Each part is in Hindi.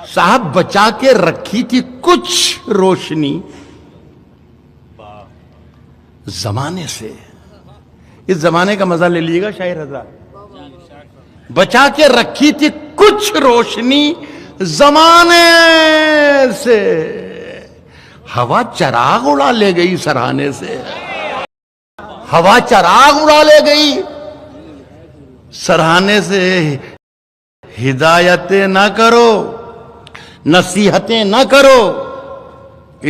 साहब बचा के रखी थी कुछ रोशनी जमाने से। इस जमाने का मजा ले लीजिएगा शायर हज़रात। बचा के रखी थी कुछ रोशनी जमाने से, हवा चराग उड़ा ले गई सराहने से। हवा चराग उड़ा ले गई सराहने से। हिदायतें ना करो, नसीहतें ना करो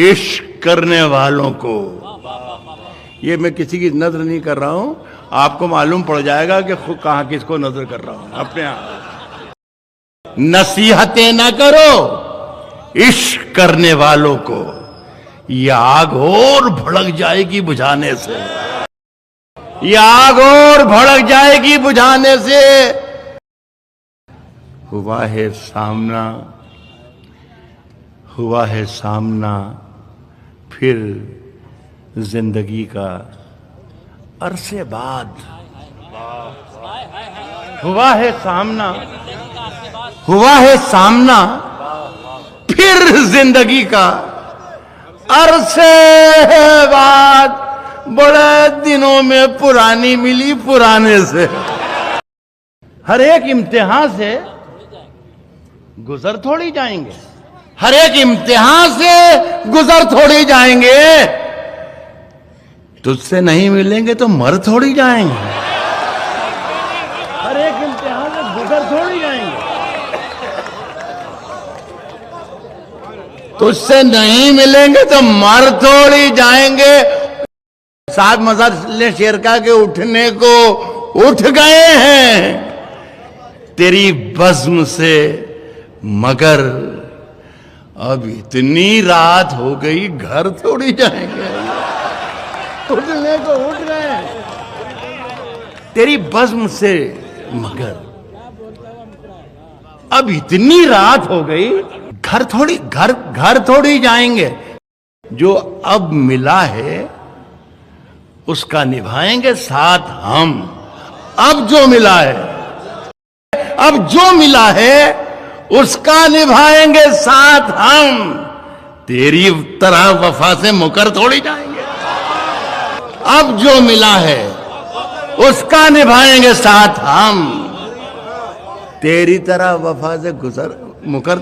इश्क करने वालों को। ये मैं किसी की नजर नहीं कर रहा हूं, आपको मालूम पड़ जाएगा कि खुद कहां किसको नजर कर रहा हूं अपने आप। नसीहतें ना करो इश्क करने वालों को, यह आग और भड़क जाएगी बुझाने से। यह आग और भड़क जाएगी बुझाने से। हुआ है सामना, हुआ है सामना फिर जिंदगी का अरसे बाद। हुआ है सामना, हुआ है सामना फिर जिंदगी का अरसे बाद। बड़े दिनों में पुरानी मिली पुराने से। हर एक इम्तिहान से गुजर थोड़ी जाएंगे, हर एक इम्तिहान से गुजर थोड़ी जाएंगे। तुझसे नहीं मिलेंगे तो मर थोड़ी जाएंगे। हर एक इम्तिहान से गुजर थोड़ी जाएंगे। तुझसे नहीं मिलेंगे तो मर थोड़ी जाएंगे। साथ मज़हर शेरका के उठने को उठ गए हैं तेरी बज़्म से, मगर अब इतनी रात हो गई घर थोड़ी जाएंगे। उठने को उठ गए तेरी बज़्म से, मगर अब इतनी रात हो गई घर थोड़ी जाएंगे। जो अब मिला है उसका निभाएंगे साथ हम। अब जो मिला है, अब जो मिला है उसका निभाएंगे साथ हम। तेरी तरह वफा से मुकर थोड़ी जाएंगे। अब जो मिला है उसका निभाएंगे साथ हम। तेरी तरह वफा से मुकर